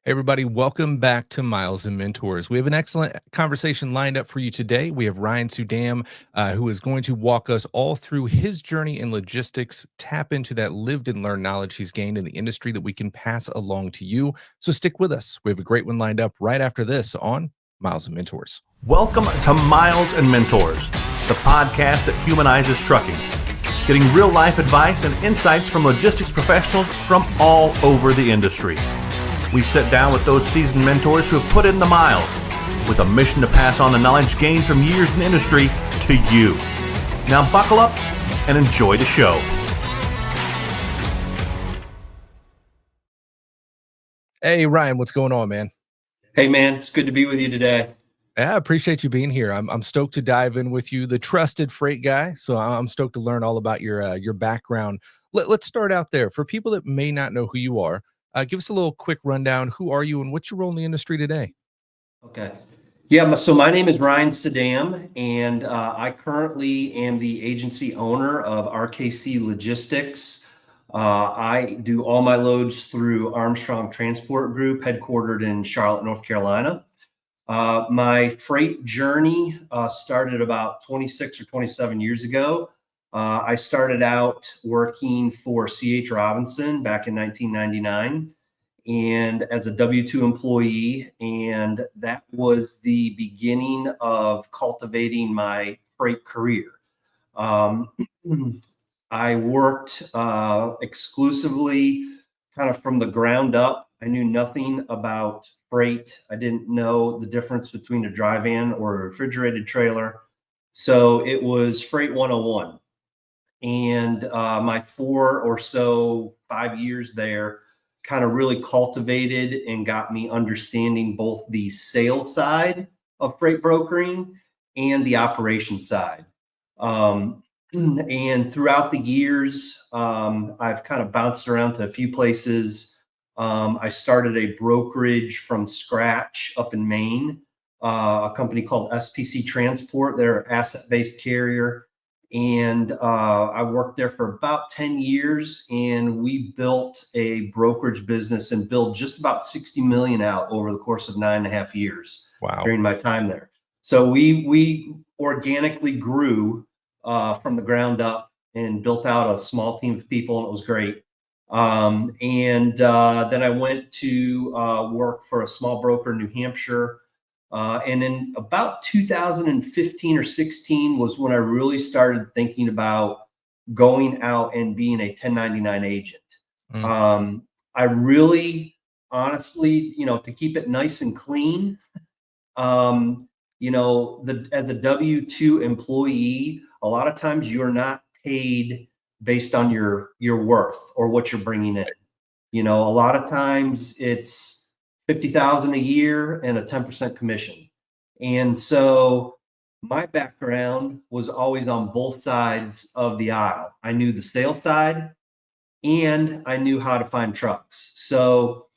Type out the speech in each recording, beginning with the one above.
Hey, everybody, welcome back to Miles and Mentors. We have an excellent conversation lined up for you today. We have Ryan Suydam, who is going to walk us all through his journey in logistics, tap into that lived and learned knowledge he's gained in the industry that we can pass along to you. So stick with us. We have a great one lined up right after this on Miles and Mentors. Welcome to Miles and Mentors, the podcast that humanizes trucking, getting real life advice and insights from logistics professionals from all over the industry. We sit down with those seasoned mentors who have put in the miles with a mission to pass on the knowledge gained from years in the industry to you. Now buckle up and enjoy the show. Hey, Ryan, what's going on, man? Hey, man, it's good to be with you today. Yeah, I appreciate you being here. I'm stoked to dive in with you, the trusted freight guy. So I'm stoked to learn all about your background. Let's start out there. For people that may not know who you are, give us a little quick rundown. Who are you and what's your role in the industry today? Okay. Yeah, so my name is Ryan Suydam, and I currently am the agency owner of RKC Logistics. I do all my loads through Armstrong Transport Group, headquartered in Charlotte, North Carolina. My freight journey started about 26 or 27 years ago. I started out working for C.H. Robinson back in 1999 and as a W-2 employee. And that was the beginning of cultivating my freight career. I worked exclusively kind of from the ground up. I knew nothing about freight. I didn't know the difference between a dry van or a refrigerated trailer. So it was Freight 101. And my 5 years there kind of really cultivated and got me understanding both the sales side of freight brokering and the operation side. And throughout the years, I've kind of bounced around to a few places. I started a brokerage from scratch up in Maine, a company called SPC Transport. They're an asset-based carrier. And I worked there for about 10 years, and we built a brokerage business and built just about 60 million out over the course of 9.5 years. Wow. During my time there. So we organically grew from the ground up and built out a small team of people, and it was great. Then I went to work for a small broker in New Hampshire. And in about 2015 or 16 was when I really started thinking about going out and being a 1099 agent. I really, honestly, to keep it nice and clean, as a W-2 employee, a lot of times you're not paid based on your worth or what you're bringing in. A lot of times it's $50,000 a year and a 10% commission. And so my background was always on both sides of the aisle. I knew the sales side and I knew how to find trucks. So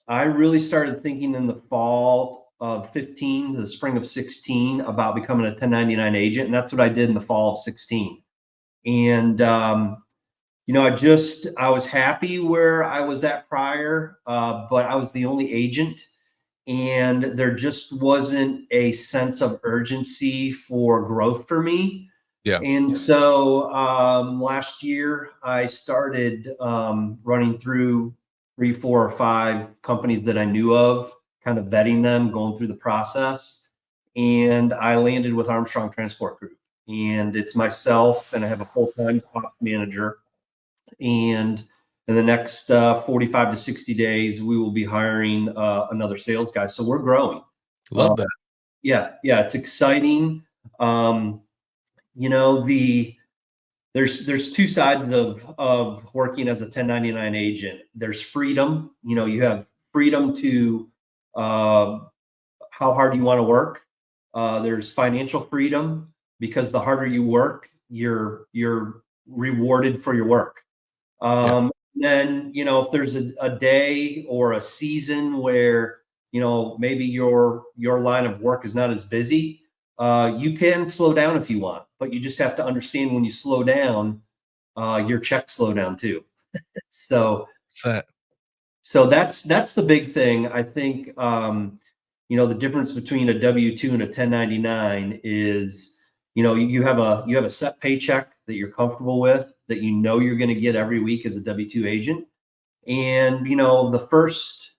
I really started thinking in the fall of 15 to the spring of 16 about becoming a 1099 agent. And that's what I did in the fall of 16. And, I was happy where I was at prior, but I was the only agent, and there just wasn't a sense of urgency for growth for me. Yeah. And so last year I started running through 3, 4, or 5 companies that I knew of, kind of vetting them, going through the process. And I landed with Armstrong Transport Group, and it's myself, and I have a full-time ops manager. And in the next 45 to 60 days, we will be hiring another sales guy. So we're growing. Love that. Yeah, it's exciting. There's two sides of working as a 1099 agent. There's freedom. You have freedom to how hard you want to work. There's financial freedom, because the harder you work, you're rewarded for your work. Then, if there's a day or a season where, maybe your line of work is not as busy, you can slow down if you want, but you just have to understand when you slow down, your checks slow down too. So So that's the big thing. I think, the difference between a W-2 and a 1099 is, you have a set paycheck that you're comfortable with, that you're going to get every week as a W-2 agent. And, the first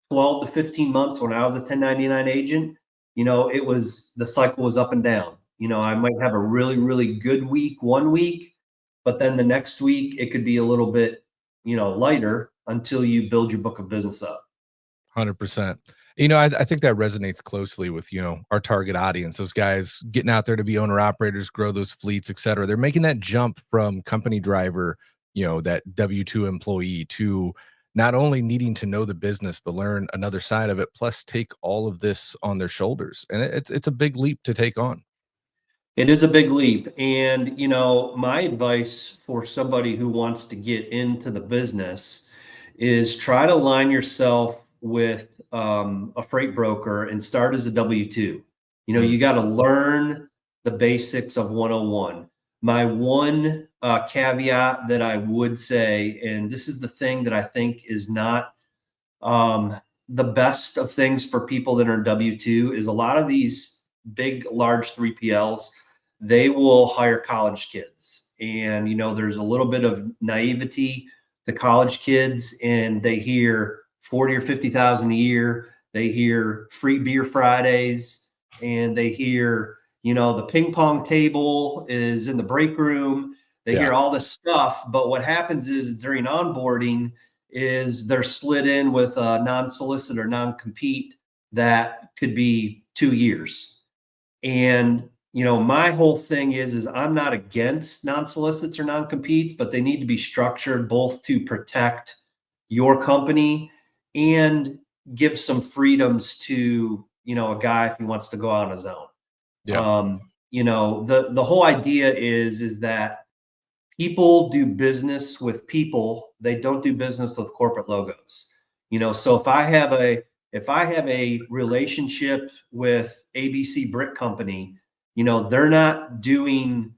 12 to 15 months when I was a 1099 agent, the cycle was up and down. I might have a really, really good week one week, but then the next week it could be a little bit, lighter until you build your book of business up. 100%. I think that resonates closely with, our target audience, those guys getting out there to be owner operators, grow those fleets, et cetera. They're making that jump from company driver, that W-2 employee, to not only needing to know the business, but learn another side of it, plus take all of this on their shoulders. And it's a big leap to take on. It is a big leap. And, my advice for somebody who wants to get into the business is try to align yourself with a freight broker and start as a W-2. You got to learn the basics of 101. My one caveat that I would say, and this is the thing that I think is not the best of things for people that are W-2, is a lot of these big, large 3PLs, they will hire college kids. And, there's a little bit of naivety to college kids, and they hear 40 or 50,000 a year. They hear free beer Fridays, and they hear, the ping pong table is in the break room. They hear all this stuff. But what happens is during onboarding is they're slid in with a non-solicit or non-compete that could be 2 years. And, my whole thing is I'm not against non-solicits or non-competes, but they need to be structured both to protect your company and give some freedoms to, a guy if he wants to go out on his own. Yeah. The whole idea is that people do business with people. They don't do business with corporate logos. So if I have a relationship with ABC Brick Company, they're not doing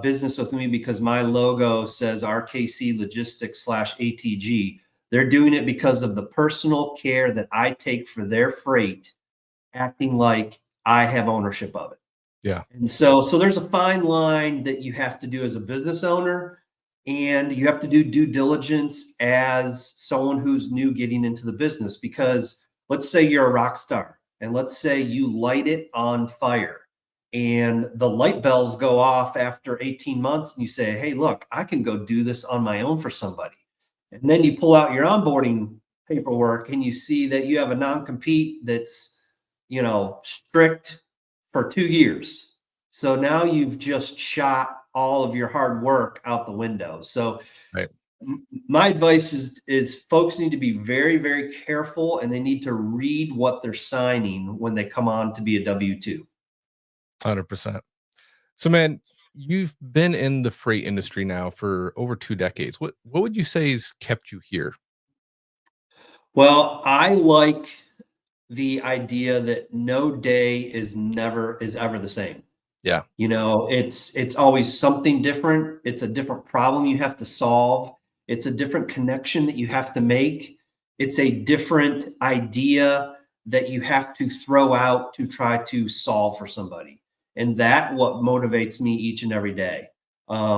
business with me because my logo says RKC Logistics /ATG. They're doing it because of the personal care that I take for their freight, acting like I have ownership of it. Yeah. And so there's a fine line that you have to do as a business owner, and you have to do due diligence as someone who's new getting into the business. Because let's say you're a rock star, and let's say you light it on fire, and the light bells go off after 18 months, and you say, hey, look, I can go do this on my own for somebody. And then you pull out your onboarding paperwork and you see that you have a non-compete that's, strict for 2 years. So now you've just shot all of your hard work out the window. So Right. My advice is folks need to be very, very careful, and they need to read what they're signing when they come on to be a W-2. 100%. So, man, you've been in the freight industry now for over 2 decades. What would you say has kept you here? Well, I like the idea that no day is ever the same. Yeah. It's always something different. It's a different problem you have to solve. It's a different connection that you have to make. It's a different idea that you have to throw out to try to solve for somebody. And that what motivates me each and every day,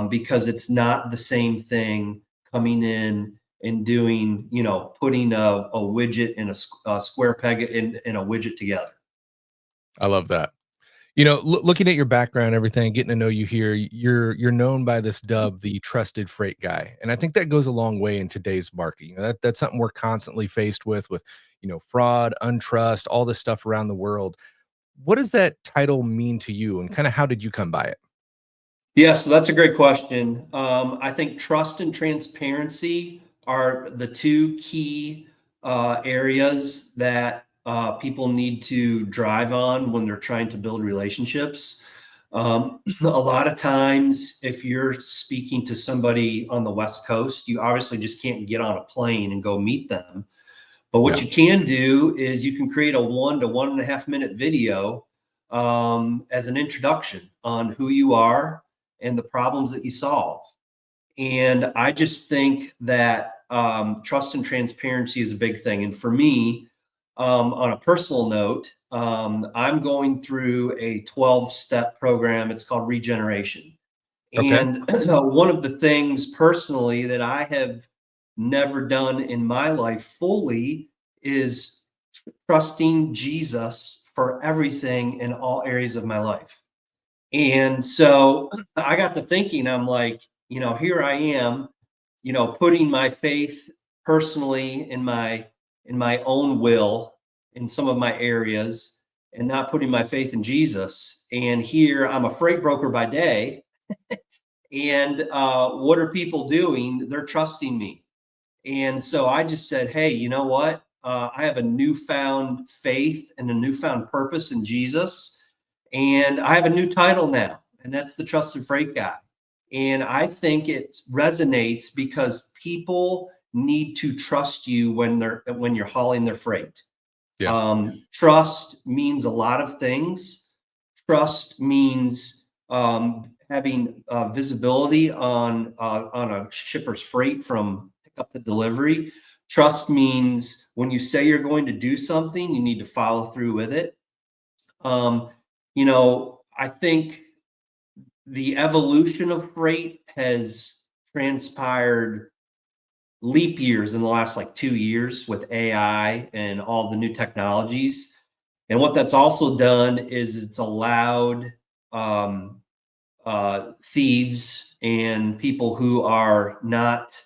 because it's not the same thing coming in and doing, putting a widget in a square peg in a widget together. I love that. Looking at your background, everything, getting to know you here, you're known by this dub, the trusted freight guy. And I think that goes a long way in today's market. That's something we're constantly faced with, fraud, untrust, all this stuff around the world. What does that title mean to you, and kind of how did you come by it? Yeah, so that's a great question. I think trust and transparency are the two key areas that people need to drive on when they're trying to build relationships. A lot of times, if you're speaking to somebody on the West Coast, you obviously just can't get on a plane and go meet them. But what Yeah. you can do is you can create a 1 to 1.5 minute video as an introduction on who you are and the problems that you solve. And I just think that trust and transparency is a big thing. And for me, on a personal note, I'm going through a 12-step program. It's called Regeneration. Okay. And one of the things personally that I have never done in my life fully is trusting Jesus for everything in all areas of my life. And so I got to thinking, I'm like, here I am, putting my faith personally in my own will in some of my areas and not putting my faith in Jesus. And here I'm a freight broker by day. And what are people doing? They're trusting me. And so I just said, hey, you know what? I have a newfound faith and a newfound purpose in Jesus. And I have a new title now, and that's the Trusted Freight Guy. And I think it resonates because people need to trust you when you're hauling their freight. Yeah. Trust means a lot of things. Trust means having visibility on a shipper's freight from pickup to delivery. Trust means when you say you're going to do something, you need to follow through with it. I think the evolution of freight has transpired leap years in the last like 2 years with AI and all the new technologies. And what that's also done is it's allowed thieves and people who are not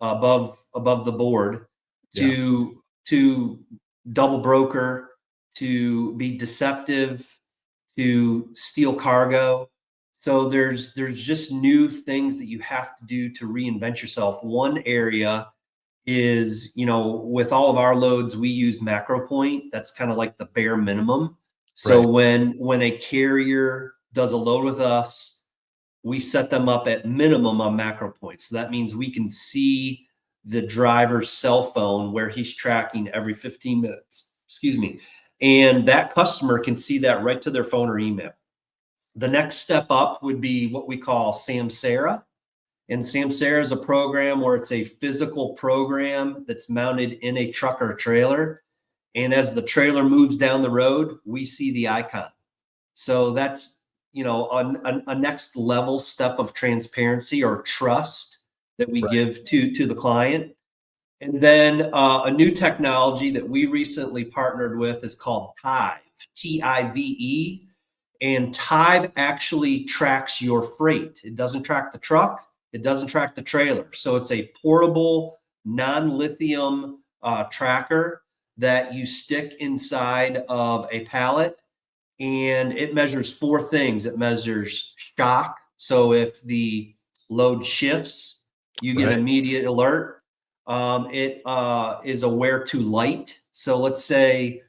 above the board Yeah. to double broker, to be deceptive, to steal cargo. So there's just new things that you have to do to reinvent yourself. One area is, with all of our loads, we use MacroPoint. That's kind of like the bare minimum. So Right. when a carrier does a load with us, we set them up at minimum on MacroPoint. So that means we can see the driver's cell phone where he's tracking every 15 minutes. Excuse me. And that customer can see that right to their phone or email. The next step up would be what we call Samsara. And Samsara is a program where it's a physical program that's mounted in a truck or a trailer. And as the trailer moves down the road, we see the icon. So that's, a next level step of transparency or trust that we Right. give to the client. And then a new technology that we recently partnered with is called Tive, Tive. And Tive actually tracks your freight. It doesn't track the truck. It doesn't track the trailer. So it's a portable, non-lithium tracker that you stick inside of a pallet, and it measures 4 things. It measures shock. So if the load shifts, you get Right. immediate alert. It is aware to light. So let's say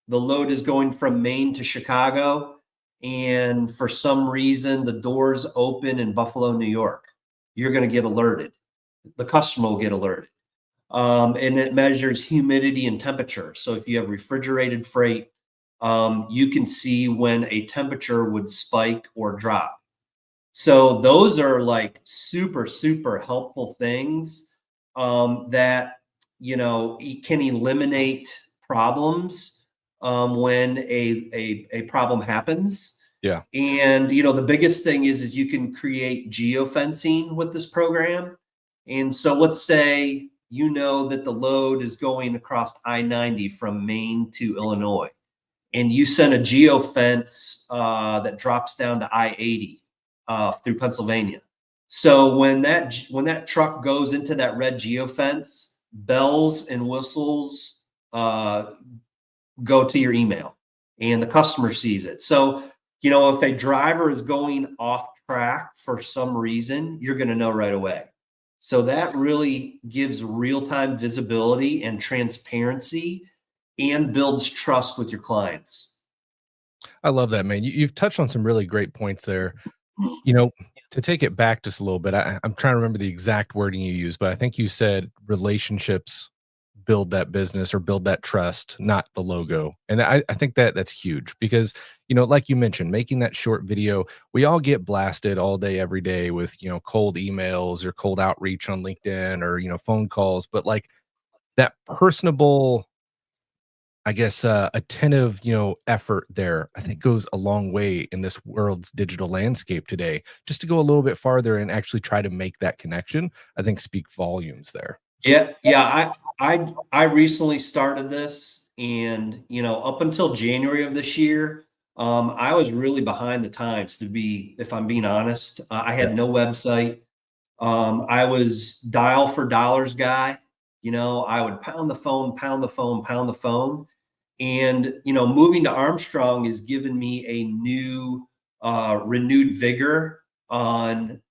the load is going from Maine to Chicago, and for some reason the doors open in Buffalo, New York. You're going to get alerted. The customer will get alerted. And it measures humidity and temperature. So if you have refrigerated freight, you can see when a temperature would spike or drop. So those are like super, super helpful things that, can eliminate problems when a problem happens. Yeah. And, the biggest thing is you can create geofencing with this program. And so let's say, that the load is going across I-90 from Maine to Illinois, and you send a geofence that drops down to I-80 through Pennsylvania. So when that truck goes into that red geofence, bells and whistles go to your email, and the customer sees it. So, if a driver is going off track for some reason, you're going to know right away. So that really gives real-time visibility and transparency and builds trust with your clients. I love that, man. You've touched on some really great points there. To take it back just a little bit, I'm trying to remember the exact wording you used, but I think you said relationships build that business or build that trust, not the logo. And I think that that's huge because, like you mentioned, making that short video, we all get blasted all day, every day with, cold emails or cold outreach on LinkedIn or, phone calls. But like that personable, I guess, attentive, effort there, I think goes a long way in this world's digital landscape today. Just to go a little bit farther and actually try to make that connection, I think speak volumes there. Yeah, yeah. I recently started this, and up until January of this year, I was really behind the times. If I'm being honest, I Yeah. had no website. I was dial for dollars guy. I would pound the phone, pound the phone, pound the phone. And, moving to Armstrong has given me a new, renewed vigor on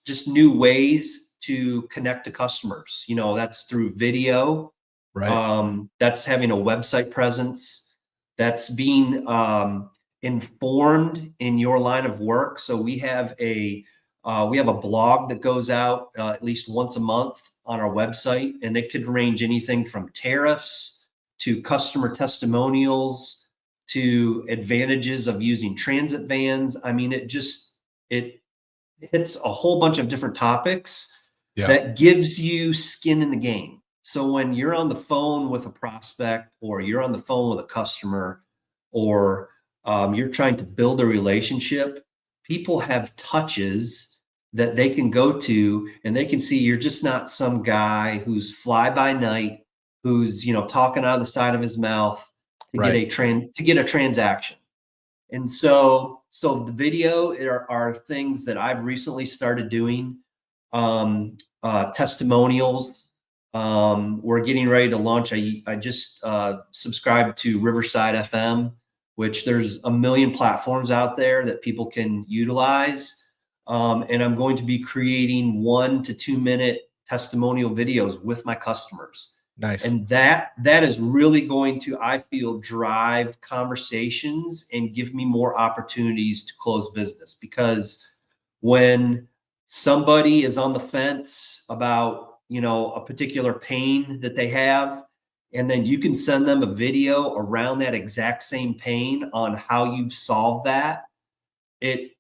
just new ways to connect to customers. That's through video, Right. that's having a website presence, that's being informed in your line of work. So we have a blog that goes out at least once a month on our website, and it could range anything from tariffs to customer testimonials to advantages of using transit vans. I mean, it hits a whole bunch of different topics Yeah. that gives you skin in the game. So when you're on the phone with a prospect, or you're on the phone with a customer, or you're trying to build a relationship, people have touches that they can go to, and they can see you're just not some guy who's fly by night, who's talking out of the side of his mouth to Right. get a transaction. And so the video are things that I've recently started doing. Testimonials. We're getting ready to launch. I just subscribed to Riverside FM, which there's a million platforms out there that people can utilize. And I'm going to be creating 1 to 2 minute testimonial videos with my customers. Nice. And that is really going to, I feel, drive conversations and give me more opportunities to close business. Because when somebody is on the fence about, a particular pain that they have, and then you can send them a video around that exact same pain on how you've solved that, it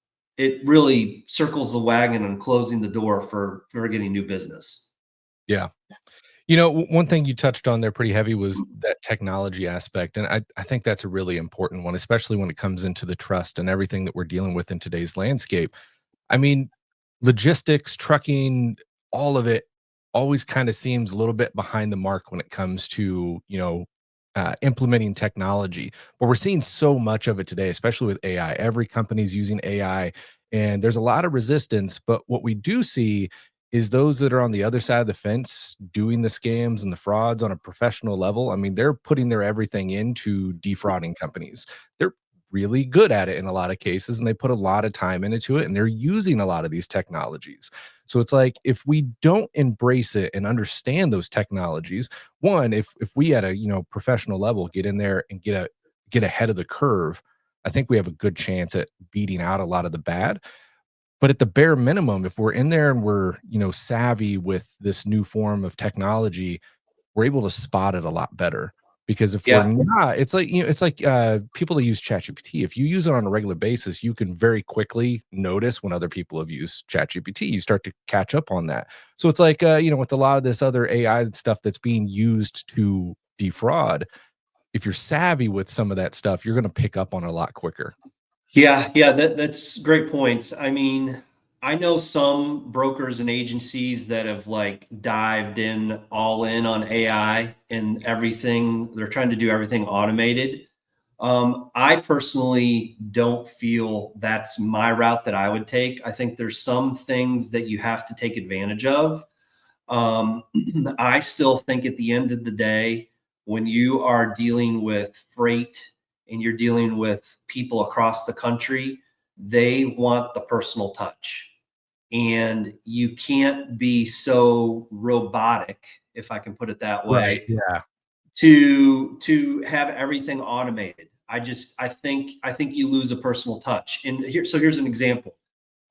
really circles the wagon and closing the door for getting new business. Yeah. One thing you touched on there pretty heavy was that technology aspect. And I think that's a really important one, especially when it comes into the trust and everything that we're dealing with in today's landscape. I mean, logistics, trucking, all of it always kind of seems a little bit behind the mark when it comes to, implementing technology. But we're seeing so much of it today, especially with AI. Every company's using AI, and there's a lot of resistance. But what we do see is those that are on the other side of the fence doing the scams and the frauds on a professional level. I mean, they're putting their everything into defrauding companies. They're really good at it in a lot of cases, and they put a lot of time into it, and they're using a lot of these technologies. So it's like, if we don't embrace it and understand those technologies, one, if we at a professional level get in there and get ahead of the curve, I think we have a good chance at beating out a lot of the bad. But at the bare minimum, if we're in there and we're, savvy with this new form of technology, we're able to spot it a lot better. Because if we're Yeah. not, it's like, people that use ChatGPT. If you use it on a regular basis, you can very quickly notice when other people have used ChatGPT. You start to catch up on that. So it's like, with a lot of this other AI stuff that's being used to defraud, if you're savvy with some of that stuff, you're going to pick up on it a lot quicker. Yeah, that's great points. I mean, I know some brokers and agencies that have like dived in all in on AI and everything. They're trying to do everything automated. I personally don't feel that's my route that I would take. I think there's some things that you have to take advantage of. Um, I still think at the end of the day, when you are dealing with freight and you're dealing with people across the country, they want the personal touch. And you can't be so robotic, if I can put it that Right. way, Yeah. to have everything automated. I think you lose a personal touch. And here's an example.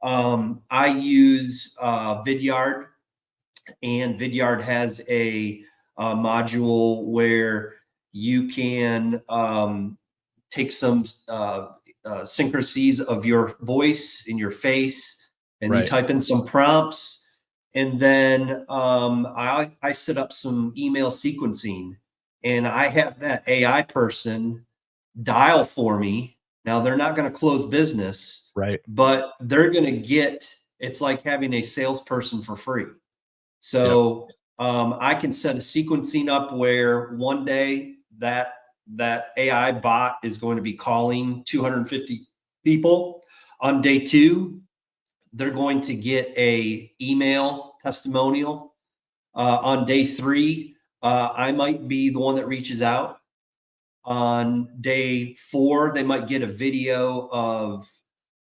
I use Vidyard, and Vidyard has module where you can take some syncrasies of your voice and your face, and you Right. type in some prompts. And then I set up some email sequencing, and I have that AI person dial for me. Now they're not going to close business, Right. but they're going to get, it's like having a salesperson for free. Yep. So I can set a sequencing up where one day that AI bot is going to be calling 250 people. On day 2, they're going to get a email testimonial. On day 3, I might be the one that reaches out. On day 4, they might get a video of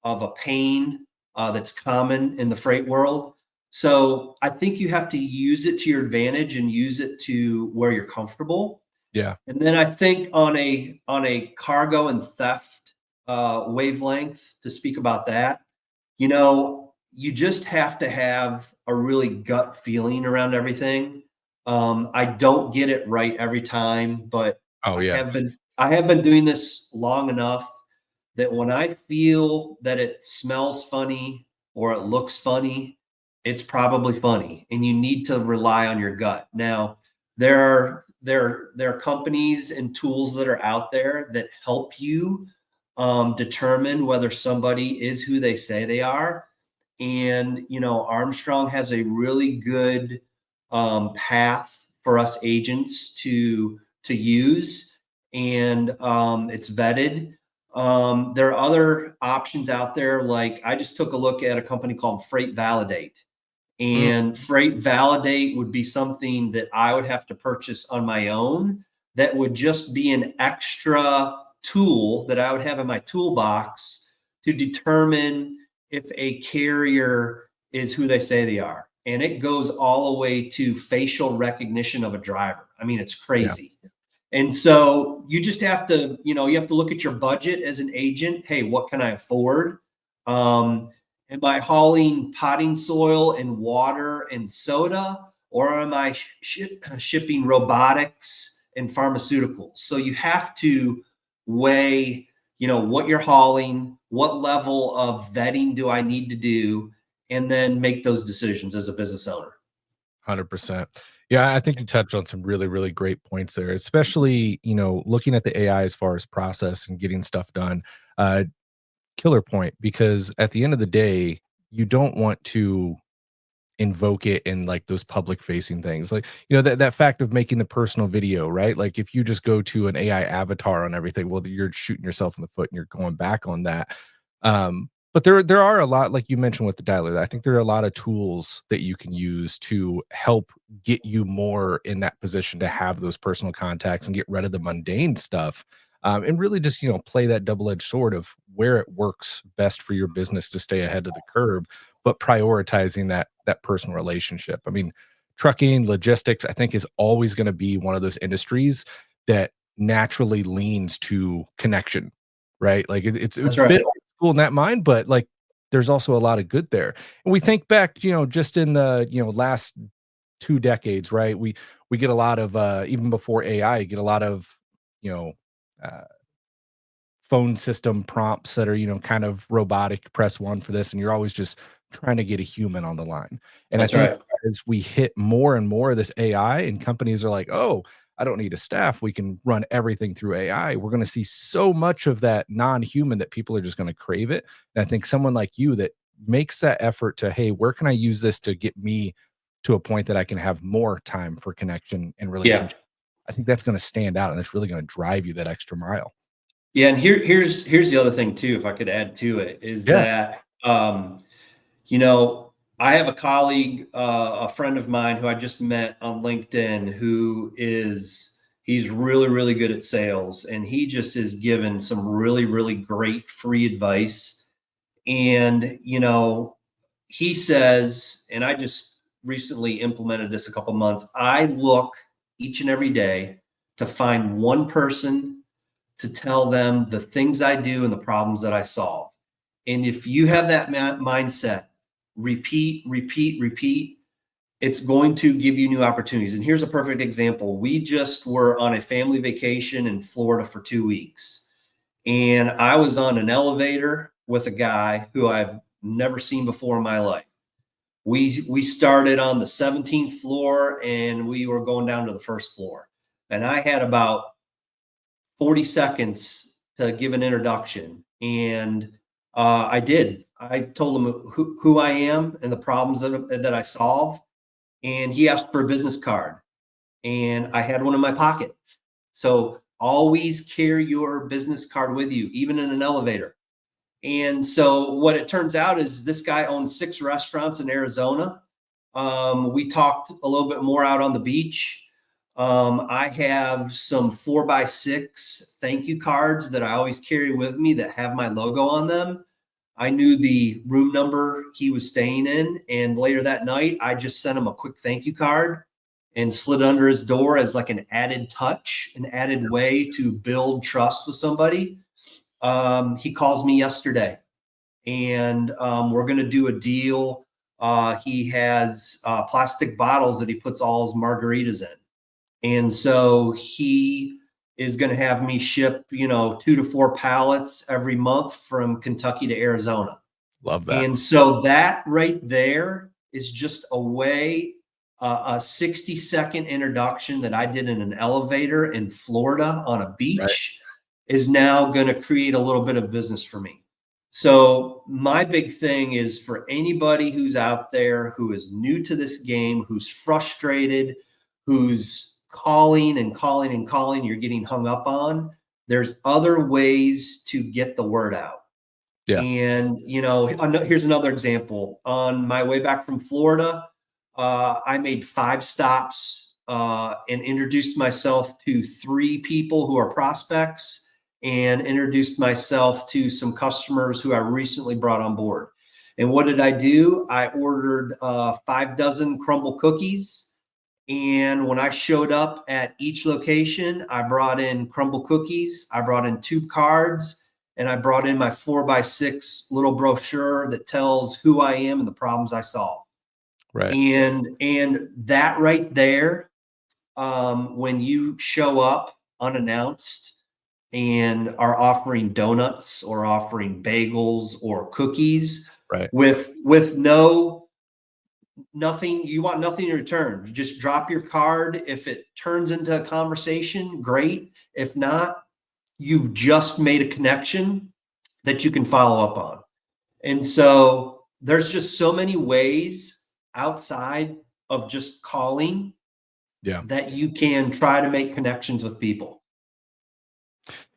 a pain that's common in the freight world. So I think you have to use it to your advantage and use it to where you're comfortable. Yeah. And then I think on a cargo and theft wavelength, to speak about that, you just have to have a really gut feeling around everything. I don't get it right every time, but Oh, yeah. I have been doing this long enough that when I feel that it smells funny or it looks funny, it's probably funny, and you need to rely on your gut. Now, there are companies and tools that are out there that help you determine whether somebody is who they say they are. And Armstrong has a really good path for us agents to use, and it's vetted. There are other options out there. Like, I just took a look at a company called Freight Validate, Mm. and Freight Validate would be something that I would have to purchase on my own. That would just be an extra tool that I would have in my toolbox to determine if a carrier is who they say they are. And it goes all the way to facial recognition of a driver. I mean, it's Yeah. crazy. And so you just have to, you have to look at your budget as an agent. Hey, what can I afford? Am I hauling potting soil and water and soda, or am I shipping robotics and pharmaceuticals? So you have to weigh, what you're hauling, what level of vetting do I need to do, and then make those decisions as a business owner. 100%. Yeah, I think you touched on some really, really great points there, especially, looking at the AI as far as process and getting stuff done. Killer point, because at the end of the day, you don't want to invoke it in like those public facing things. Like, that fact of making the personal video, right? Like, if you just go to an AI avatar on everything, well, you're shooting yourself in the foot and you're going back on that. But there are a lot, like you mentioned with the dialer. I think there are a lot of tools that you can use to help get you more in that position to have those personal contacts and get rid of the mundane stuff. And really just, play that double-edged sword of where it works best for your business to stay ahead of the curve, but prioritizing that personal relationship. I mean, trucking, logistics, I think is always going to be one of those industries that naturally leans to connection, right? Like it's a That's bit right. old school in that mind, but like there's also a lot of good there. And we think back, just in the, last 2 decades, right? We get a lot of even before AI, get a lot of, you know, uh phone system prompts that are, kind of robotic, press 1 for this, and you're always just trying to get a human on the line. And I That's think right. as we hit more and more of this AI and companies are like, "Oh, I don't need a staff. We can run everything through AI." We're gonna see so much of that non-human that people are just gonna crave it. And I think someone like you that makes that effort to, "Hey, where can I use this to get me to a point that I can have more time for connection and Yeah. relationship?" I think that's gonna stand out, and that's really gonna drive you that extra mile. Yeah. And here's the other thing too, if I could add to it, is Yeah. that you know, I have a colleague, a friend of mine who I just met on LinkedIn, he's really, really good at sales, and he just is given some really, really great free advice. And, he says, and I just recently implemented this a couple months, I look each and every day to find one person to tell them the things I do and the problems that I solve. And if you have that mindset, repeat, repeat, repeat, it's going to give you new opportunities. And here's a perfect example. We just were on a family vacation in Florida for 2 weeks. And I was on an elevator with a guy who I've never seen before in my life. We started on the 17th floor and we were going down to the first floor. And I had about 40 seconds to give an introduction. And I did. I told him who I am and the problems that I solve. And he asked for a business card. And I had one in my pocket. So always carry your business card with you, even in an elevator. And so what it turns out is this guy owns 6 restaurants in Arizona. We talked a little bit more out on the beach. I have some 4x6 thank you cards that I always carry with me that have my logo on them. I knew the room number he was staying in. And later that night, I just sent him a quick thank you card and slid under his door as like an added touch, an added way to build trust with somebody. He calls me yesterday and we're going to do a deal. He has plastic bottles that he puts all his margaritas in. And so he is going to have me ship, 2 to 4 pallets every month from Kentucky to Arizona. Love that. And so that right there is just a way, a 60-second introduction that I did in an elevator in Florida on a beach is now going to create a little bit of business for me. So my big thing is for anybody who's out there who is new to this game, who's frustrated, who's calling and calling and calling, you're getting hung up on, there's other ways to get the word out. Yeah. And, here's another example. On my way back from Florida, I made 5 stops and introduced myself to 3 people who are prospects and introduced myself to some customers who I recently brought on board. And what did I do? I ordered 5 dozen Crumbl cookies. And when I showed up at each location, I brought in Crumbl cookies, I brought in 2 cards, and I brought in my 4x6 little brochure that tells who I am and the problems I solve. Right. And that right there, when you show up unannounced and are offering donuts or offering bagels or cookies, Right. with nothing, you want nothing in return. You just drop your card. If it turns into a conversation, great. If not, you've just made a connection that you can follow up on. And so there's just so many ways outside of just calling that you can try to make connections with people.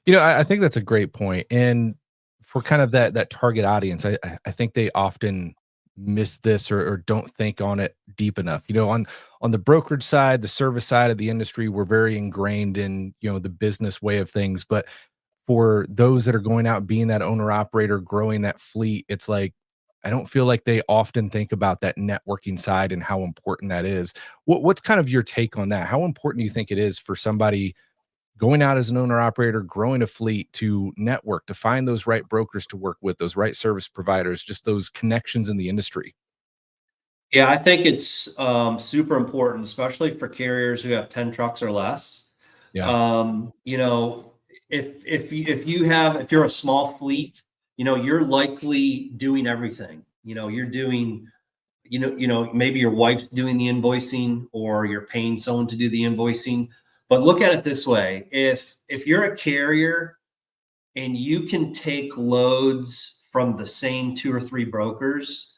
I think that's a great point. And for kind of that target audience, I think they often miss this or don't think on it deep enough. On the brokerage side, the service side of the industry, we're very ingrained in, the business way of things. But for those that are going out, being that owner operator, growing that fleet, it's like, I don't feel like they often think about that networking side and how important that is. What's kind of your take on that? How important do you think it is for somebody going out as an owner operator, growing a fleet, to network, to find those right brokers to work with, those right service providers, just those connections in the industry? Yeah, I think it's super important, especially for carriers who have 10 trucks or less. Yeah. If you're a small fleet, you're likely doing everything. You're doing, maybe your wife's doing the invoicing or you're paying someone to do the invoicing. But look at it this way. If you're a carrier and you can take loads from the same 2 or 3 brokers,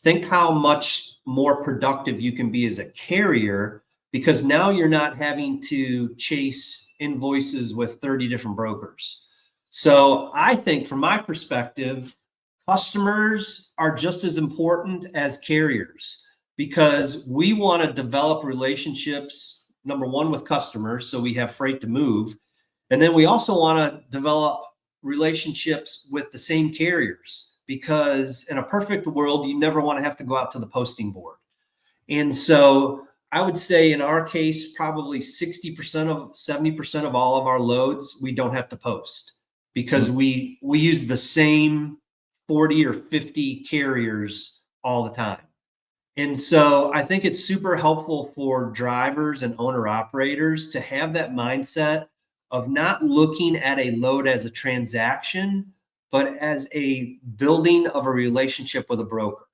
think how much more productive you can be as a carrier, because now you're not having to chase invoices with 30 different brokers. So I think from my perspective, customers are just as important as carriers, because we want to develop relationships, number one, with customers, so we have freight to move. And then we also want to develop relationships with the same carriers, because in a perfect world, you never want to have to go out to the posting board. And so I would say in our case, probably 70% of all of our loads, we don't have to post, because we use the same 40 or 50 carriers all the time. And so I think it's super helpful for drivers and owner operators to have that mindset of not looking at a load as a transaction, but as a building of a relationship with a broker.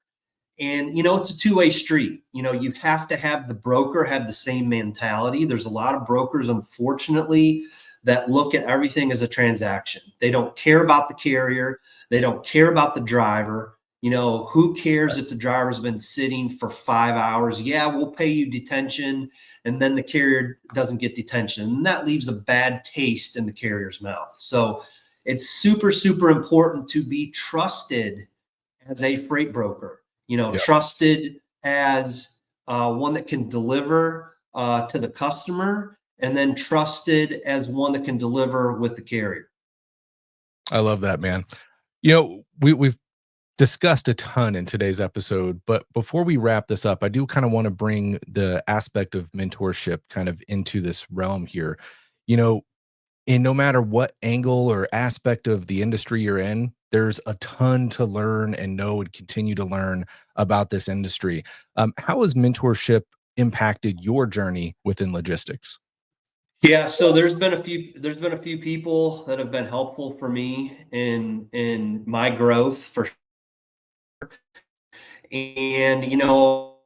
And, it's a two-way street. You have to have the broker have the same mentality. There's a lot of brokers, unfortunately, that look at everything as a transaction. They don't care about the carrier. They don't care about the driver. Who cares if the driver's been sitting for 5 hours? Yeah, we'll pay you detention. And then the carrier doesn't get detention. And that leaves a bad taste in the carrier's mouth. So it's super, super important to be trusted as a freight broker, Yep. trusted as one that can deliver to the customer, and then trusted as one that can deliver with the carrier. I love that, man. We've discussed a ton in today's episode, but before we wrap this up, I do kind of want to bring the aspect of mentorship kind of into this realm here. You know, and no matter what angle or aspect of the industry you're in, there's a ton to learn and know and continue to learn about this industry. How has mentorship impacted your journey within logistics? Yeah, so there's been a few people that have been helpful for me in my growth for And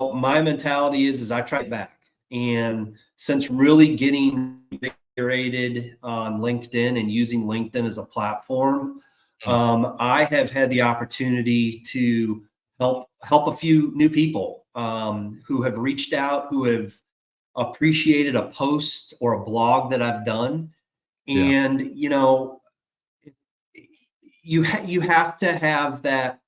my mentality is I try it back. And since really getting invigorated on LinkedIn and using LinkedIn as a platform, Mm. I have had the opportunity to help a few new people who have reached out, who have appreciated a post or a blog that I've done. Yeah. And you have to have that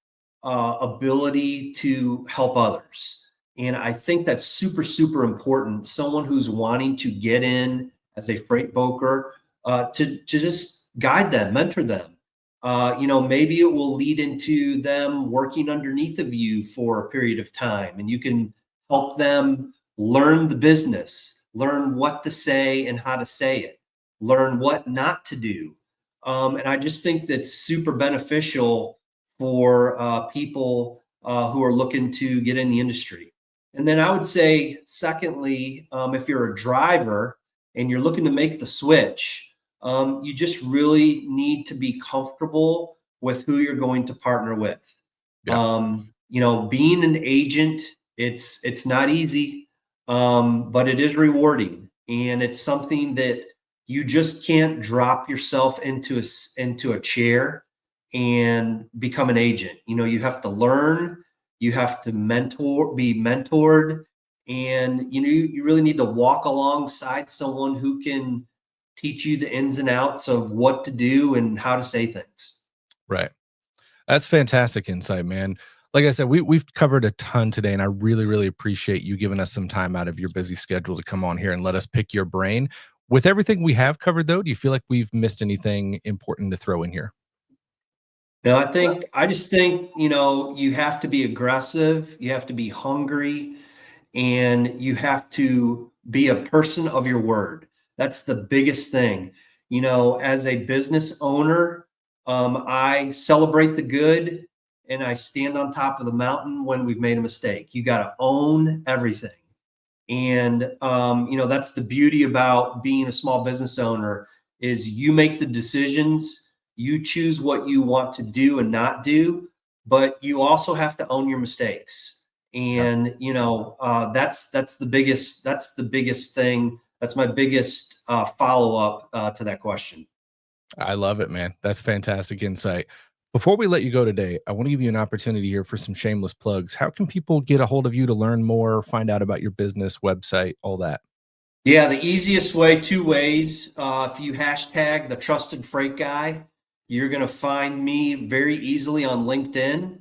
ability to help others. And I think that's super, super important. Someone who's wanting to get in as a freight broker, to just guide them, mentor them. Maybe it will lead into them working underneath of you for a period of time, and you can help them learn the business, learn what to say and how to say it, learn what not to do. And I just think that's super beneficial for people who are looking to get in the industry. And then I would say, secondly, if you're a driver and you're looking to make the switch, you just really need to be comfortable with who you're going to partner with. Yeah. Being an agent, it's not easy, but it is rewarding, and it's something that you just can't drop yourself into a chair and become an agent. You have to learn, you have to be mentored, and you really need to walk alongside someone who can teach you the ins and outs of what to do and how to say things. Right. That's fantastic insight, man. Like I said, we've covered a ton today, and I really, really appreciate you giving us some time out of your busy schedule to come on here and let us pick your brain. With everything we have covered, though, do you feel like we've missed anything important to throw in here? Now, I just think, you have to be aggressive, you have to be hungry, and you have to be a person of your word. That's the biggest thing. As a business owner, I celebrate the good and I stand on top of the mountain when we've made a mistake. You got to own everything. And that's the beauty about being a small business owner is you make the decisions, you choose what you want to do and not do, but you also have to own your mistakes. Yeah. And that's the biggest thing. That's my biggest follow up to that question. I love it, man. That's fantastic insight. Before we let you go today, I want to give you an opportunity here for some shameless plugs. How can people get a hold of you to learn more, find out about your business, website, all that? Yeah, the easiest way, two ways. If you hashtag the trusted freight guy, you're going to find me very easily on LinkedIn,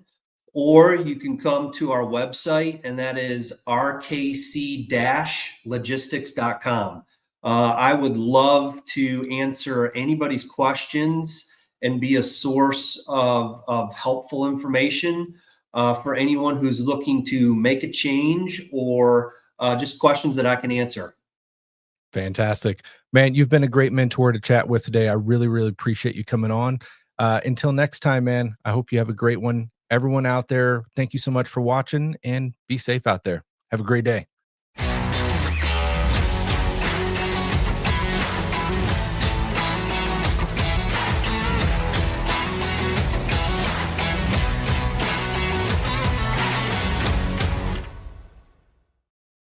or you can come to our website, and that is rkc-logistics.com. I would love to answer anybody's questions and be a source of helpful information for anyone who's looking to make a change or just questions that I can answer. Fantastic. Man, you've been a great mentor to chat with today. I really, really appreciate you coming on. Until next time, man, I hope you have a great one. Everyone out there, thank you so much for watching, and be safe out there. Have a great day.